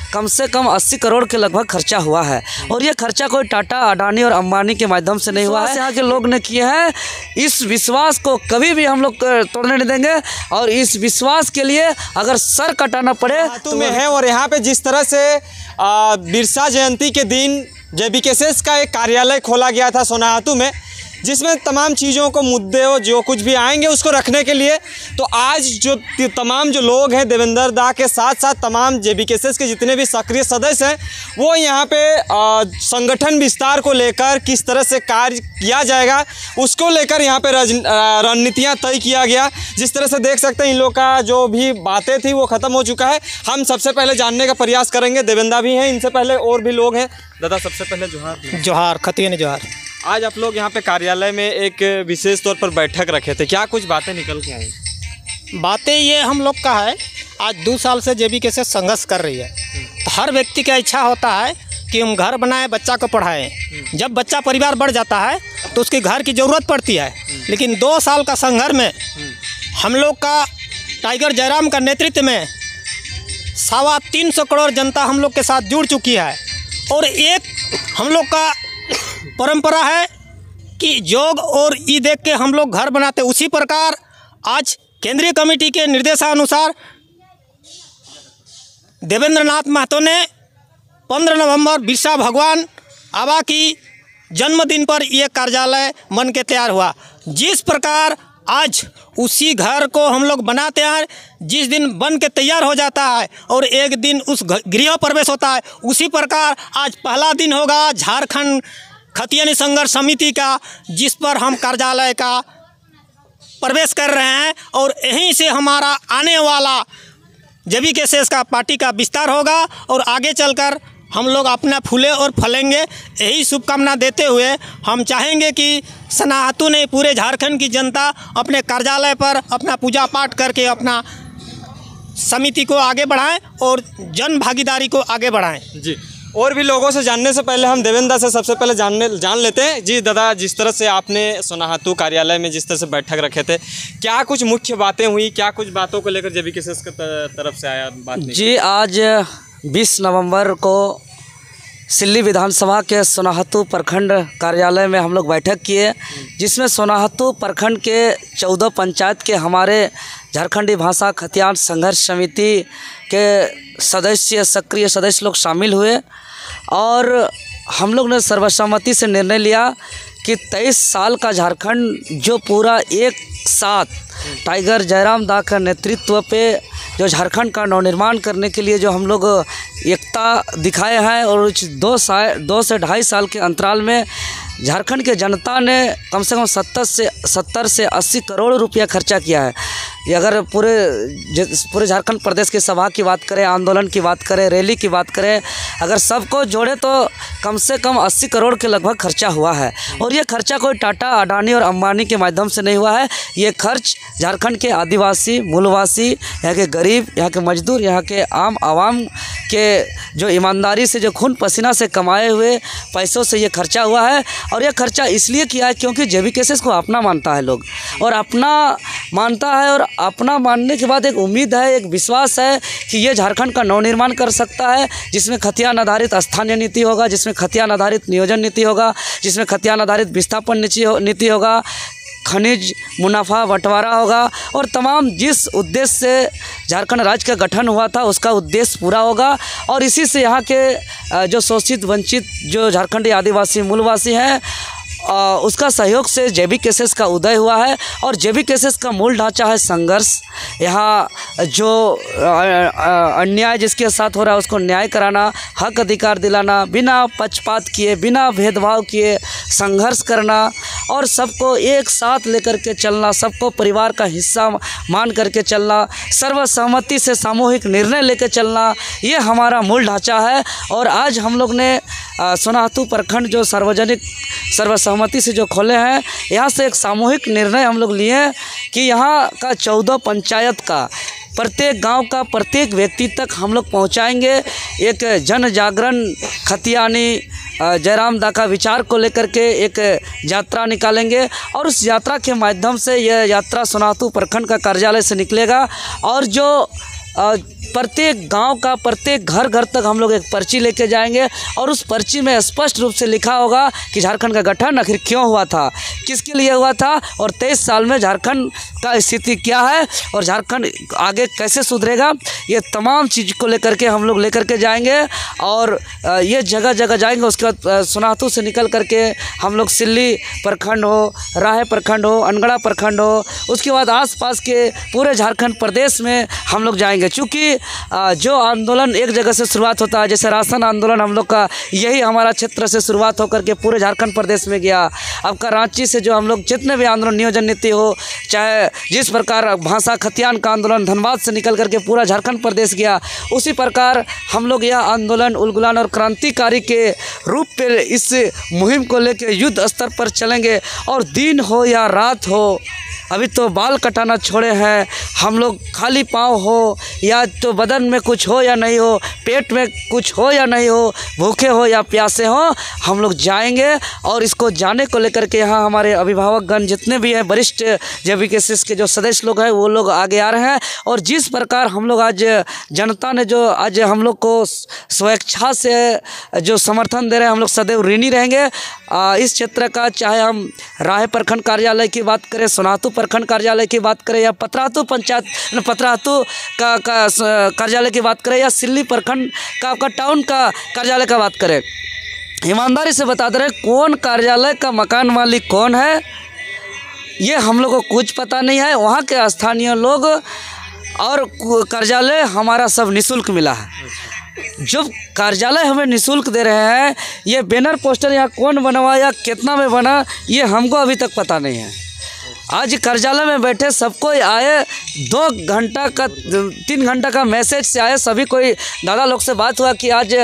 कम से कम 80 करोड़ के लगभग खर्चा हुआ है। और ये खर्चा कोई टाटा, अडानी और अंबानी के माध्यम से नहीं हुआ है, यहाँ के लोग ने किए हैं। इस विश्वास को कभी भी हम लोग तोड़ने नहीं देंगे और इस विश्वास के लिए अगर सर कटाना पड़े तो में है। और यहाँ पे जिस तरह से बिरसा जयंती के दिन JBKSS का एक कार्यालय खोला गया था सोनाहातू में, जिसमें तमाम चीज़ों को, मुद्दे जो कुछ भी आएंगे उसको रखने के लिए, तो आज जो तमाम जो लोग हैं देवेंद्र दा के साथ साथ तमाम JBKSS के जितने भी सक्रिय सदस्य हैं, वो यहाँ पे संगठन विस्तार को लेकर किस तरह से कार्य किया जाएगा उसको लेकर यहाँ पे रणनीतियाँ तय किया गया। जिस तरह से देख सकते हैं इन लोग का जो भी बातें थी वो ख़त्म हो चुका है। हम सबसे पहले जानने का प्रयास करेंगे, देवेंद्र भी हैं, इनसे पहले और भी लोग हैं। दादा सबसे पहले जोहार। जोहार, खतियानी जोहार। आज आप लोग यहाँ पे कार्यालय में एक विशेष तौर पर बैठक रखे थे, क्या कुछ बातें निकल के आई? बातें ये हम लोग का है, आज 2 साल से JBKSS संघर्ष कर रही है। तो हर व्यक्ति का इच्छा होता है कि हम घर बनाएं, बच्चा को पढ़ाएं। जब बच्चा परिवार बढ़ जाता है तो उसके घर की ज़रूरत पड़ती है। लेकिन 2 साल का संघर्ष में हम लोग का टाइगर जयराम का नेतृत्व में 325 करोड़ जनता हम लोग के साथ जुड़ चुकी है। और एक हम लोग का परंपरा है कि योग और ई देख के हम लोग घर बनाते। उसी प्रकार आज केंद्रीय कमेटी के निर्देशानुसार देवेंद्र नाथ महतो ने 15 नवंबर बिरसा भगवान आबा की जन्मदिन पर यह कार्यालय बन के तैयार हुआ। जिस प्रकार आज उसी घर को हम लोग बनाते हैं, जिस दिन बन के तैयार हो जाता है और एक दिन उस गृह प्रवेश होता है, उसी प्रकार आज पहला दिन होगा झारखंड खतियानी संघर्ष समिति का, जिस पर हम कार्यालय का प्रवेश कर रहे हैं। और यहीं से हमारा आने वाला JBKSS का पार्टी का विस्तार होगा और आगे चलकर हम लोग अपना फूले और फलेंगे। यही शुभकामना देते हुए हम चाहेंगे कि सोनाहातू ने पूरे झारखंड की जनता अपने कार्यालय पर अपना पूजा पाठ करके अपना समिति को आगे बढ़ाएं और जन भागीदारी को आगे बढ़ाएं। जी, और भी लोगों से जानने से पहले हम देवेंद्र से सबसे पहले जान लेते हैं। जी दादा, जिस तरह से आपने सोनाहातू कार्यालय में जिस तरह से बैठक रखे थे, क्या कुछ मुख्य बातें हुई, क्या कुछ बातों को लेकर JBKSS की तरफ से आया बात? जी, आज 20 नवंबर को सिल्ली विधानसभा के सोनाहातू प्रखंड कार्यालय में हम लोग बैठक किए, जिसमें सोनाहातू प्रखंड के 14 पंचायत के हमारे झारखंडी भाषा खतियान संघर्ष समिति के सदस्य, सक्रिय सदस्य लोग शामिल हुए। और हम लोग ने सर्वसम्मति से निर्णय लिया कि 23 साल का झारखंड जो पूरा एक साथ टाइगर जयराम दा का नेतृत्व पे जो झारखंड का नवनिर्माण करने के लिए जो हम लोग एकता दिखाए हैं, और 2 से 2.5 साल के अंतराल में झारखंड के जनता ने कम से कम 70 से 80 करोड़ रुपया खर्चा किया है। ये अगर पूरे झारखंड प्रदेश की सभा की बात करें, आंदोलन की बात करें, रैली की बात करें, अगर सबको जोड़े तो कम से कम 80 करोड़ के लगभग खर्चा हुआ है। और ये खर्चा कोई टाटा, अडानी और अंबानी के माध्यम से नहीं हुआ है। ये खर्च झारखंड के आदिवासी, मूलवासी, यहाँ के गरीब, यहाँ के मजदूर, यहाँ के आम आवाम के जो ईमानदारी से, जो खून पसीना से कमाए हुए पैसों से ये खर्चा हुआ है। और यह खर्चा इसलिए किया है क्योंकि JBKSS को अपना मानता है लोग, और अपना मानता है। और अपना मानने के बाद एक उम्मीद है, एक विश्वास है कि ये झारखंड का नवनिर्माण कर सकता है, जिसमें खतियान आधारित स्थानीय नीति होगा, जिसमें खतियान आधारित नियोजन नीति होगा, जिसमें खतियान आधारित विस्थापन नीति होगा, खनिज मुनाफा बंटवारा होगा, और तमाम जिस उद्देश्य से झारखंड राज्य का गठन हुआ था उसका उद्देश्य पूरा होगा। और इसी से यहाँ के जो शोषित वंचित जो झारखंडी आदिवासी मूलवासी हैं, उसका सहयोग से JBKSS का उदय हुआ है। और JBKSS का मूल ढांचा है संघर्ष। यहाँ जो अन्याय जिसके साथ हो रहा है उसको न्याय कराना, हक अधिकार दिलाना, बिना पक्षपात किए, बिना भेदभाव किए संघर्ष करना, और सबको एक साथ लेकर के चलना, सबको परिवार का हिस्सा मान करके चलना, सर्वसम्मति से सामूहिक निर्णय लेकर चलना, ये हमारा मूल ढांचा है। और आज हम लोग ने सोनाहातू प्रखंड जो सार्वजनिक सर्वसम्मति से जो खोले हैं, यहाँ से एक सामूहिक निर्णय हम लोग लिए कि यहाँ का 14 पंचायत का प्रत्येक गांव का प्रत्येक व्यक्ति तक हम लोग पहुँचाएँगे। एक जन जागरण खतियानी जयराम दा का विचार को लेकर के एक यात्रा निकालेंगे, और उस यात्रा के माध्यम से यह यात्रा सोनाहातू प्रखंड का कार्यालय से निकलेगा। और जो प्रत्येक गांव का प्रत्येक घर घर तक हम लोग एक पर्ची लेके जाएंगे और उस पर्ची में स्पष्ट रूप से लिखा होगा कि झारखंड का गठन आखिर क्यों हुआ था, किसके लिए हुआ था और 23 साल में झारखंड का स्थिति क्या है और झारखंड आगे कैसे सुधरेगा। ये तमाम चीज़ को लेकर के हम लोग लेकर के जाएंगे और ये जगह जगह जाएंगे। उसके बाद सोनाहतू से निकल करके हम लोग सिल्ली प्रखंड हो, राहे प्रखंड हो, अनगढ़ा प्रखंड हो, उसके बाद आसपास के पूरे झारखंड प्रदेश में हम लोग जाएंगे। क्योंकि जो आंदोलन एक जगह से शुरुआत होता है, जैसे राशन आंदोलन हम लोग का यही हमारा क्षेत्र से शुरुआत होकर के पूरे झारखंड प्रदेश में गया। अब का रांची से जो हम लोग जितने भी आंदोलन, नियोजन नीति हो, चाहे जिस प्रकार भाषा खतियान का आंदोलन धनबाद से निकल करके पूरा झारखंड प्रदेश गया, उसी प्रकार हम लोग यह आंदोलन उलगुलान और क्रांतिकारी के रूप में इस मुहिम को लेकर युद्ध स्तर पर चलेंगे। और दिन हो या रात हो, अभी तो बाल कटाना छोड़े हैं हम लोग, खाली पाँव हो या तो बदन में कुछ हो या नहीं हो, पेट में कुछ हो या नहीं हो, भूखे हो या प्यासे हो, हम लोग जाएंगे। और इसको जाने को लेकर के यहाँ हमारे अभिभावकगण जितने भी हैं, वरिष्ठ JBKCS के जो सदस्य लोग हैं, वो लोग आगे आ रहे हैं। और जिस प्रकार हम लोग आज जनता ने जो आज हम लोग को स्वेच्छा से जो समर्थन दे रहे हैं, हम लोग सदैव ऋणी रहेंगे। इस क्षेत्र का, चाहे हम राहे प्रखंड कार्यालय की बात करें, सोनाहतू प्रखंड कार्यालय की बात करें, या पतरातू पंचायत पतरातू का कार्यालय की बात करें, या सिल्ली प्रखंड का टाउन का कार्यालय का बात करें, ईमानदारी से बता दे रहे कौन कार्यालय का मकान मालिक कौन है, ये हम लोग को कुछ पता नहीं है। वहाँ के स्थानीय लोग और कार्यालय हमारा सब निःशुल्क मिला है। जब कार्यालय हमें निःशुल्क दे रहे हैं, ये बैनर पोस्टर यहाँ कौन बनवाया, कितना में बना, ये हमको अभी तक पता नहीं है। आज कार्यालय में बैठे सबको आए 2 घंटा का 3 घंटा का मैसेज से आए, सभी कोई दादा लोग से बात हुआ कि आज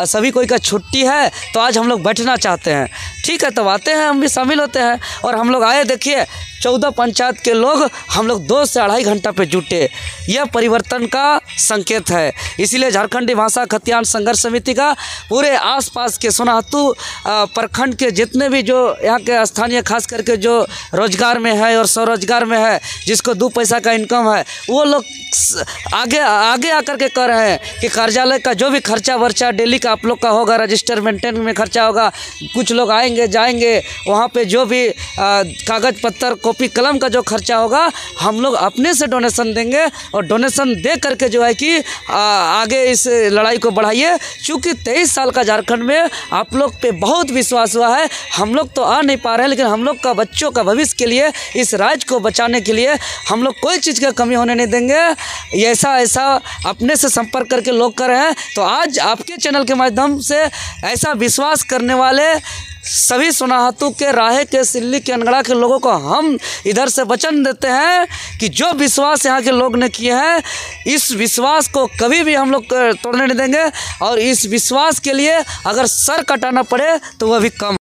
सभी कोई का छुट्टी है तो आज हम लोग बैठना चाहते हैं। ठीक है, तब आते हैं, हम भी शामिल होते हैं। और हम लोग आए, देखिए 14 पंचायत के लोग हम लोग 2 से 2.5 घंटा पे जुटे, यह परिवर्तन का संकेत है। इसीलिए झारखंडी भाषा खतियान संघर्ष समिति का पूरे आसपास के सोनाहतू प्रखंड के जितने भी जो यहाँ के स्थानीय खास करके जो रोजगार में है और स्वरोजगार में है, जिसको 2 पैसा का इनकम है, वो लोग आगे आकर के कह रहे हैं कि कार्यालय का जो भी खर्चा वर्चा डेली का आप लोग का होगा, रजिस्टर मेंटेन में खर्चा होगा, कुछ लोग आएंगे जाएंगे, वहाँ पे जो भी कागज़ पत्तर कॉपी कलम का जो खर्चा होगा हम लोग अपने से डोनेशन देंगे। और डोनेशन दे करके जो है कि आगे इस लड़ाई को बढ़ाइए। क्योंकि 23 साल का झारखंड में आप लोग पे बहुत विश्वास हुआ है। हम लोग तो आ नहीं पा रहे हैं, लेकिन हम लोग का बच्चों का भविष्य के लिए, इस राज्य को बचाने के लिए हम लोग कोई चीज़ का कमी होने नहीं देंगे। ऐसा अपने से संपर्क करके लोग कर रहे हैं। तो आज आपके चैनल के माध्यम से ऐसा विश्वास करने वाले सभी सोनाहतू के, राहे के, सिल्ली के, अनगढ़ा के लोगों को हम इधर से वचन देते हैं कि जो विश्वास यहाँ के लोग ने किए हैं, इस विश्वास को कभी भी हम लोग तोड़ने नहीं देंगे। और इस विश्वास के लिए अगर सर कटाना पड़े तो वह भी कम